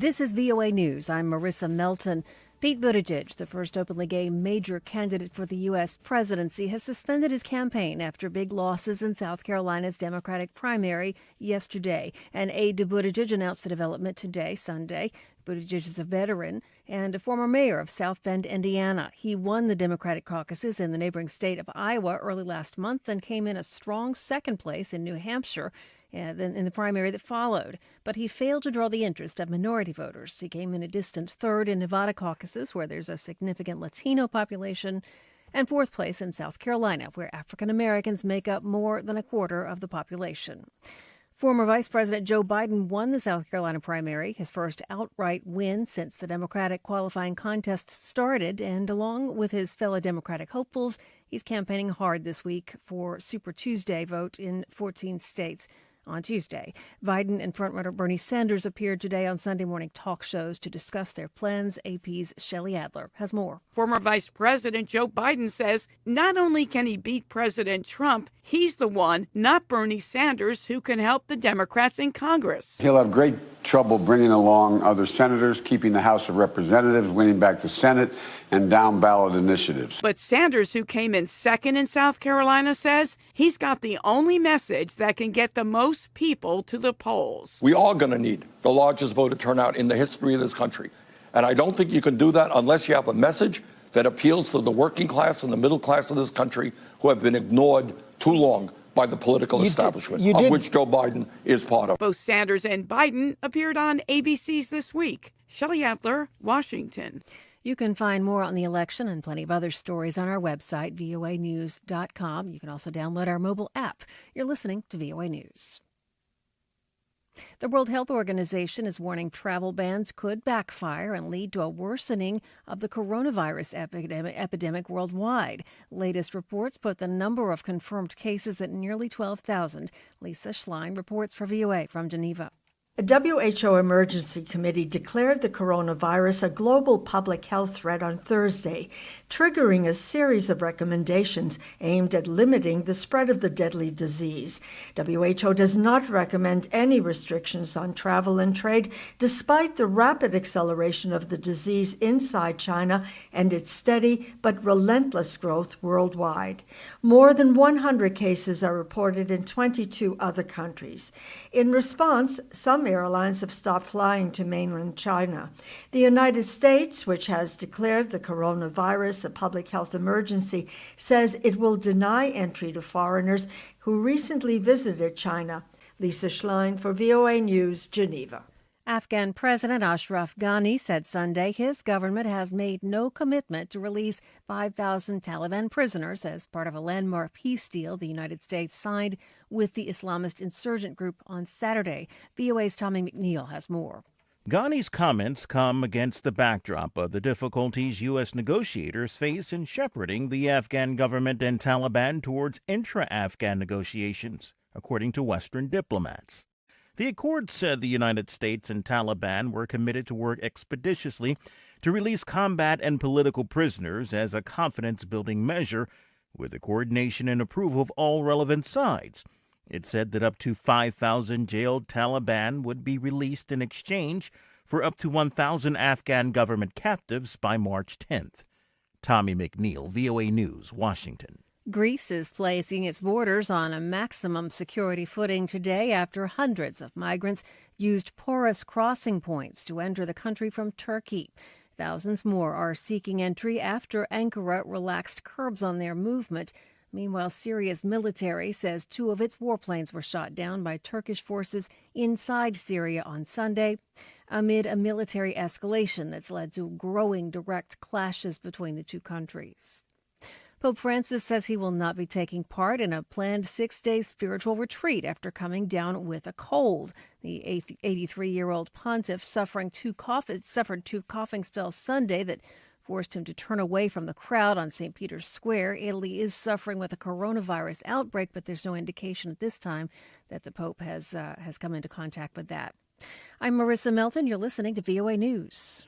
This is VOA News. I'm Marissa Melton. Pete Buttigieg, the first openly gay major candidate for the U.S. presidency, has suspended his campaign after big losses in South Carolina's Democratic primary yesterday. An aide to Buttigieg announced the development today, Sunday. Buttigieg is a veteran and a former mayor of South Bend, Indiana. He won the Democratic caucuses in the neighboring state of Iowa early last month and came in a strong second place in New Hampshire in the primary that followed. But he failed to draw the interest of minority voters. He came in a distant third in Nevada caucuses, where there's a significant Latino population, and fourth place in South Carolina, where African Americans make up more than a quarter of the population. Former Vice President Joe Biden won the South Carolina primary, his first outright win since the Democratic qualifying contest started, and along with his fellow Democratic hopefuls, he's campaigning hard this week for Super Tuesday vote in 14 states. On Tuesday, Biden and frontrunner Bernie Sanders appeared today on Sunday morning talk shows to discuss their plans. AP's Shelley Adler has more. Former Vice President Joe Biden says not only can he beat President Trump, he's the one, not Bernie Sanders, who can help the Democrats in Congress. He'll have great trouble bringing along other senators, keeping the House of Representatives, winning back the Senate, and down-ballot initiatives. But Sanders, who came in second in South Carolina, says he's got the only message that can get the most people to the polls. We are going to need the largest voter turnout in the history of this country. And I don't think you can do that unless you have a message that appeals to the working class and the middle class of this country who have been ignored too long by the political establishment, of which Joe Biden is part of. Both Sanders and Biden appeared on ABC's This Week. Shelley Adler, Washington. You can find more on the election and plenty of other stories on our website, voanews.com. You can also download our mobile app. You're listening to VOA News. The World Health Organization is warning travel bans could backfire and lead to a worsening of the coronavirus epidemic worldwide. Latest reports put the number of confirmed cases at nearly 12,000. Lisa Schlein reports for VOA from Geneva. A WHO emergency committee declared the coronavirus a global public health threat on Thursday, triggering a series of recommendations aimed at limiting the spread of the deadly disease. WHO does not recommend any restrictions on travel and trade, despite the rapid acceleration of the disease inside China and its steady but relentless growth worldwide. More than 100 cases are reported in 22 other countries. In response, some airlines have stopped flying to mainland China. The United States, which has declared the coronavirus a public health emergency, says it will deny entry to foreigners who recently visited China. Lisa Schlein for VOA News, Geneva. Afghan President Ashraf Ghani said Sunday his government has made no commitment to release 5,000 Taliban prisoners as part of a landmark peace deal the United States signed with the Islamist insurgent group on Saturday. VOA's Tommy McNeil has more. Ghani's comments come against the backdrop of the difficulties U.S. negotiators face in shepherding the Afghan government and Taliban towards intra-Afghan negotiations, according to Western diplomats. The accord said the United States and Taliban were committed to work expeditiously to release combat and political prisoners as a confidence-building measure with the coordination and approval of all relevant sides. It said that up to 5,000 jailed Taliban would be released in exchange for up to 1,000 Afghan government captives by March 10th. Tommy McNeil, VOA News, Washington. Greece is placing its borders on a maximum security footing today after hundreds of migrants used porous crossing points to enter the country from Turkey. Thousands more are seeking entry after Ankara relaxed curbs on their movement. Meanwhile, Syria's military says 2 of its warplanes were shot down by Turkish forces inside Syria on Sunday, amid a military escalation that's led to growing direct clashes between the two countries. Pope Francis says he will not be taking part in a planned 6-day spiritual retreat after coming down with a cold. The 83-year-old pontiff suffered 2 coughing spells Sunday that forced him to turn away from the crowd on St. Peter's Square. Italy is suffering with a coronavirus outbreak, but there's no indication at this time that the Pope has come into contact with that. I'm Marissa Melton. You're listening to VOA News.